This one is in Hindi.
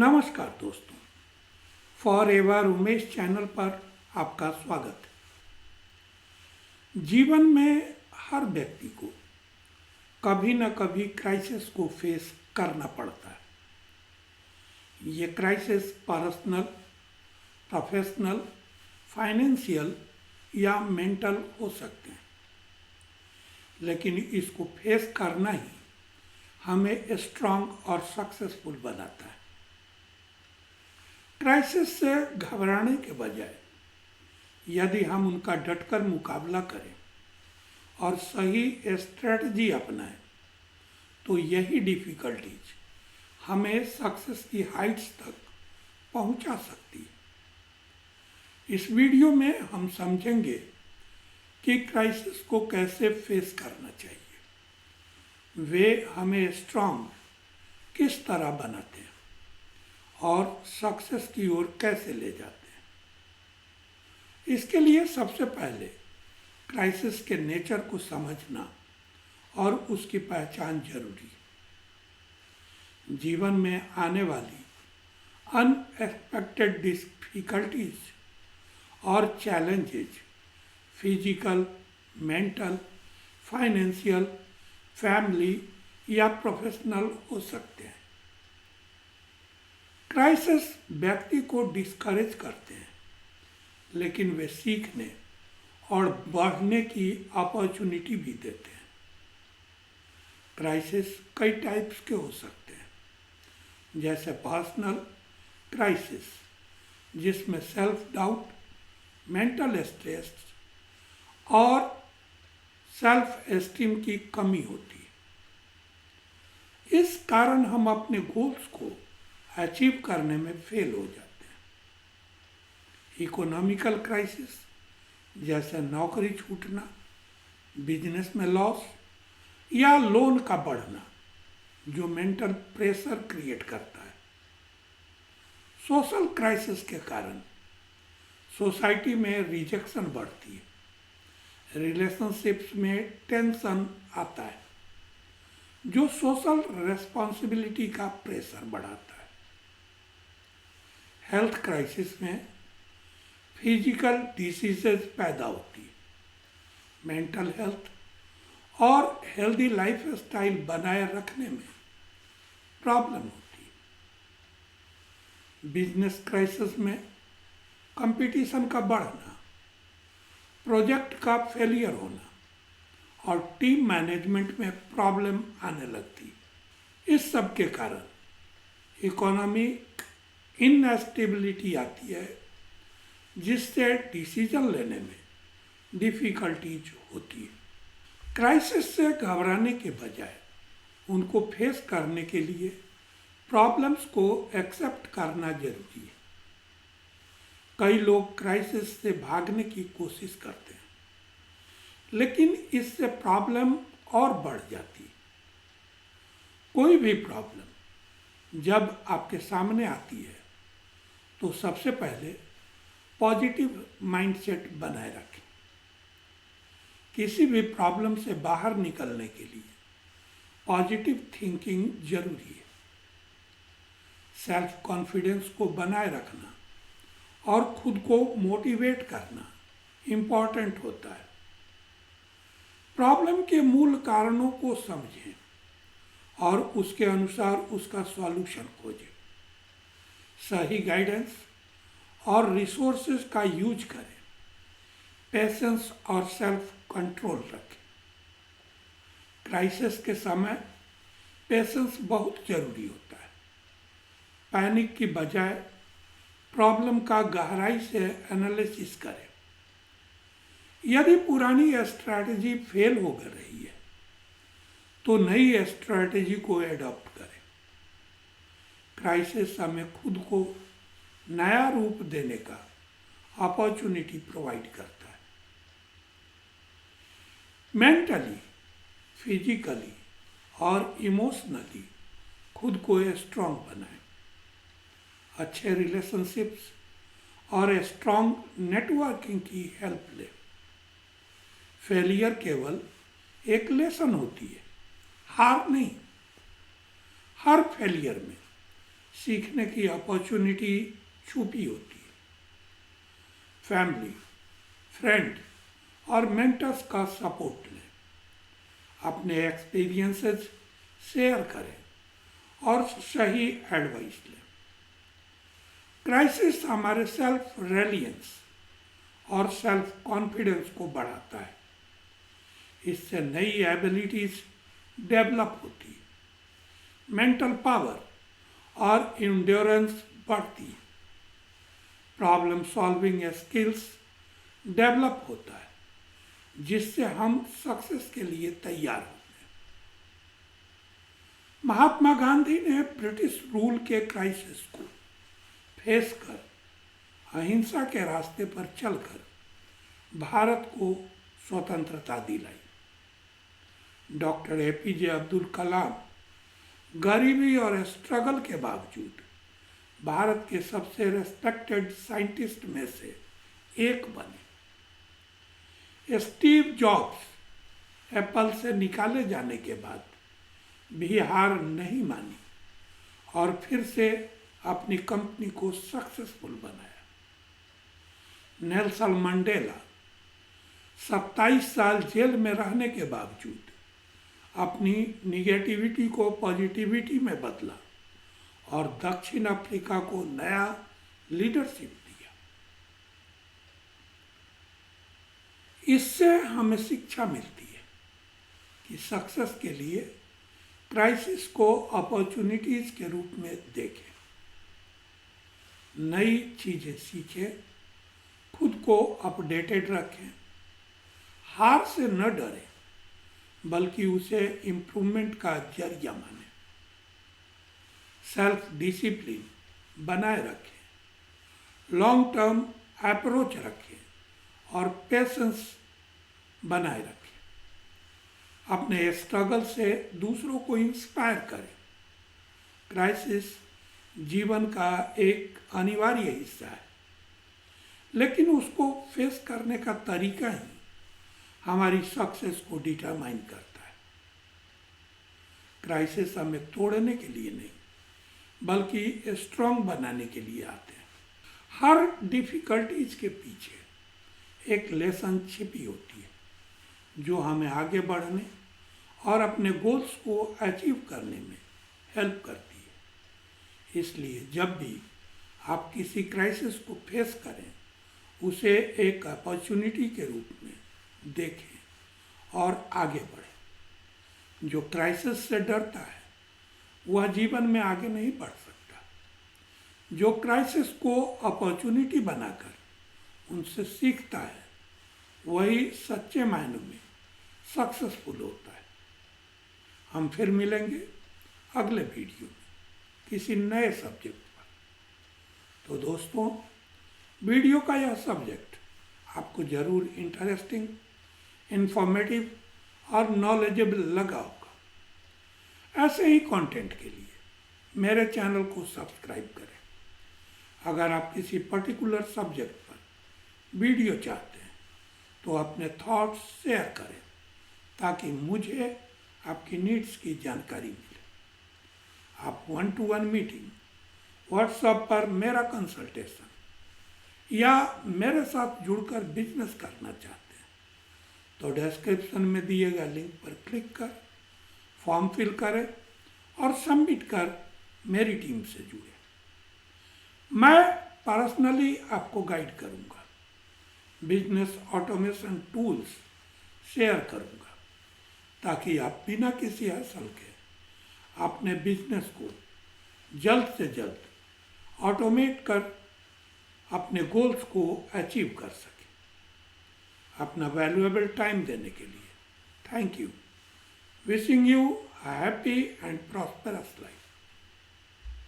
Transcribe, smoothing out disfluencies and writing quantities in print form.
नमस्कार दोस्तों, फॉर एवर उमेश चैनल पर आपका स्वागत है। जीवन में हर व्यक्ति को कभी न कभी क्राइसिस को फेस करना पड़ता है। ये क्राइसिस पर्सनल, प्रोफेशनल, फाइनेंशियल या मेंटल हो सकते हैं, लेकिन इसको फेस करना ही हमें स्ट्रांग और सक्सेसफुल बनाता है। क्राइसिस से घबराने के बजाय यदि हम उनका डटकर मुकाबला करें और सही स्ट्रेटजी अपनाएं, तो यही डिफ़िकल्टीज हमें सक्सेस की हाइट्स तक पहुंचा सकती है। इस वीडियो में हम समझेंगे कि क्राइसिस को कैसे फेस करना चाहिए, वे हमें स्ट्रांग किस तरह बनाते हैं और सक्सेस की ओर कैसे ले जाते हैं। इसके लिए सबसे पहले क्राइसिस के नेचर को समझना और उसकी पहचान जरूरी है। जीवन में आने वाली अनएक्सपेक्टेड डिफिकल्टीज और challenges physical, mental, financial, family या प्रोफेशनल हो सकते हैं। क्राइसिस व्यक्ति को डिस्करेज करते हैं, लेकिन वे सीखने और बढ़ने की अपॉर्चुनिटी भी देते हैं। क्राइसिस कई टाइप्स के हो सकते हैं, जैसे पर्सनल क्राइसिस, जिसमें सेल्फ डाउट, मेंटल स्ट्रेस और सेल्फ एस्टीम की कमी होती है। इस कारण हम अपने गोल्स को अचीव करने में फेल हो जाते हैं। इकोनॉमिकल क्राइसिस, जैसे नौकरी छूटना, बिजनेस में लॉस या लोन का बढ़ना, जो मेंटल प्रेशर क्रिएट करता है। सोशल क्राइसिस के कारण सोसाइटी में रिजेक्शन बढ़ती है, रिलेशनशिप्स में टेंशन आता है, जो सोशल रेस्पॉन्सिबिलिटी का प्रेशर बढ़ाता है। हेल्थ क्राइसिस में फिजिकल डिसीजेज पैदा होती है, मेंटल हेल्थ और हेल्दी लाइफ स्टाइल बनाए रखने में प्रॉब्लम होती है। बिजनेस क्राइसिस में कंपटीशन का बढ़ना, प्रोजेक्ट का फेलियर होना और टीम मैनेजमेंट में प्रॉब्लम आने लगती है। इस सब के कारण इकोनॉमिक इनस्टेबिलिटी आती है, जिससे डिसीजन लेने में डिफ़िकल्टीज होती है। क्राइसिस से घबराने के बजाय उनको फेस करने के लिए प्रॉब्लम्स को एक्सेप्ट करना जरूरी है। कई लोग क्राइसिस से भागने की कोशिश करते हैं, लेकिन इससे प्रॉब्लम और बढ़ जाती है। कोई भी प्रॉब्लम जब आपके सामने आती है, तो सबसे पहले पॉजिटिव माइंडसेट बनाए रखें। किसी भी प्रॉब्लम से बाहर निकलने के लिए पॉजिटिव थिंकिंग जरूरी है। सेल्फ कॉन्फिडेंस को बनाए रखना और खुद को मोटिवेट करना इम्पॉर्टेंट होता है। प्रॉब्लम के मूल कारणों को समझें और उसके अनुसार उसका सॉल्यूशन खोजें। सही गाइडेंस और रिसोर्सेज का यूज करें। पेशेंस और सेल्फ कंट्रोल रखें। क्राइसिस के समय पेशेंस बहुत जरूरी होता है। पैनिक की बजाय प्रॉब्लम का गहराई से एनालिसिस करें। यदि पुरानी स्ट्रैटेजी फेल हो रही है, तो नई स्ट्रैटेजी को एडॉप्ट करें। क्राइसिस हमें खुद को नया रूप देने का अपॉर्चुनिटी प्रोवाइड करता है। मेंटली, फिजिकली और इमोशनली खुद को स्ट्रांग बनाएं। अच्छे रिलेशनशिप्स और स्ट्रांग नेटवर्किंग की हेल्प लें। फेलियर केवल एक लेसन होती है, हार नहीं। हर फेलियर में सीखने की अपॉर्चुनिटी छुपी होती है। फैमिली, फ्रेंड और मेंटर्स का सपोर्ट लें, अपने एक्सपीरियंसेस शेयर करें और सही एडवाइस लें। क्राइसिस हमारे सेल्फ रिलियंस और सेल्फ कॉन्फिडेंस को बढ़ाता है। इससे नई एबिलिटीज डेवलप होती है, मेंटल पावर और इंड्योरेंस बढ़ती है, प्रॉब्लम सॉल्विंग स्किल्स डेवलप होता है, जिससे हम सक्सेस के लिए तैयार होते हैं। महात्मा गांधी ने ब्रिटिश रूल के क्राइसिस को फेस कर अहिंसा के रास्ते पर चलकर भारत को स्वतंत्रता दिलाई। डॉक्टर एपीजे अब्दुल कलाम गरीबी और स्ट्रगल के बावजूद भारत के सबसे रेस्पेक्टेड साइंटिस्ट में से एक बने। स्टीव जॉब्स एप्पल से निकाले जाने के बाद भी हार नहीं मानी और फिर से अपनी कंपनी को सक्सेसफुल बनाया। नेल्सन मंडेला 27 साल जेल में रहने के बावजूद अपनी निगेटिविटी को पॉजिटिविटी में बदला और दक्षिण अफ्रीका को नया लीडरशिप दिया। इससे हमें शिक्षा मिलती है कि सक्सेस के लिए क्राइसिस को अपॉर्चुनिटीज के रूप में देखें, नई चीजें सीखें, खुद को अपडेटेड रखें, हार से न डरें बल्कि उसे इम्प्रूवमेंट का जरिया माने, सेल्फ डिसिप्लिन बनाए रखें, लॉन्ग टर्म अप्रोच रखें और पेशेंस बनाए रखें। अपने स्ट्रगल से दूसरों को इंस्पायर करें। क्राइसिस जीवन का एक अनिवार्य हिस्सा है, लेकिन उसको फेस करने का तरीका ही हमारी सक्सेस को डिटरमाइन करता है। क्राइसिस हमें तोड़ने के लिए नहीं बल्कि स्ट्रांग बनाने के लिए आते हैं। हर डिफिकल्टीज के पीछे एक लेसन छिपी होती है जो हमें आगे बढ़ने और अपने गोल्स को अचीव करने में हेल्प करती है। इसलिए जब भी आप किसी क्राइसिस को फेस करें, उसे एक अपॉर्चुनिटी के रूप में देखें और आगे बढ़ें। जो क्राइसिस से डरता है वह जीवन में आगे नहीं बढ़ सकता। जो क्राइसिस को अपॉर्चुनिटी बनाकर उनसे सीखता है वही सच्चे मायनों में सक्सेसफुल होता है। हम फिर मिलेंगे अगले वीडियो में किसी नए सब्जेक्ट पर। तो दोस्तों, वीडियो का यह सब्जेक्ट आपको ज़रूर इंटरेस्टिंग, इंफॉर्मेटिव और नॉलेजेबल लगा होगा। ऐसे ही कंटेंट के लिए मेरे चैनल को सब्सक्राइब करें। अगर आप किसी पर्टिकुलर सब्जेक्ट पर वीडियो चाहते हैं तो अपने थॉट्स शेयर करें ताकि मुझे आपकी नीड्स की जानकारी मिले। आप 1-to-1 मीटिंग, व्हाट्सएप पर मेरा कंसल्टेशन या मेरे साथ जुड़कर बिजनेस करना चाहते हैं तो डिस्क्रिप्शन में दिए गए लिंक पर क्लिक कर फॉर्म फिल करें और सबमिट कर मेरी टीम से जुड़े। मैं पर्सनली आपको गाइड करूंगा, बिजनेस ऑटोमेशन टूल्स शेयर करूंगा ताकि आप बिना किसी हसल के अपने बिजनेस को जल्द से जल्द ऑटोमेट कर अपने गोल्स को अचीव कर सकें। अपना वैल्यूएबल टाइम देने के लिए thank you. Wishing you a happy and prosperous life.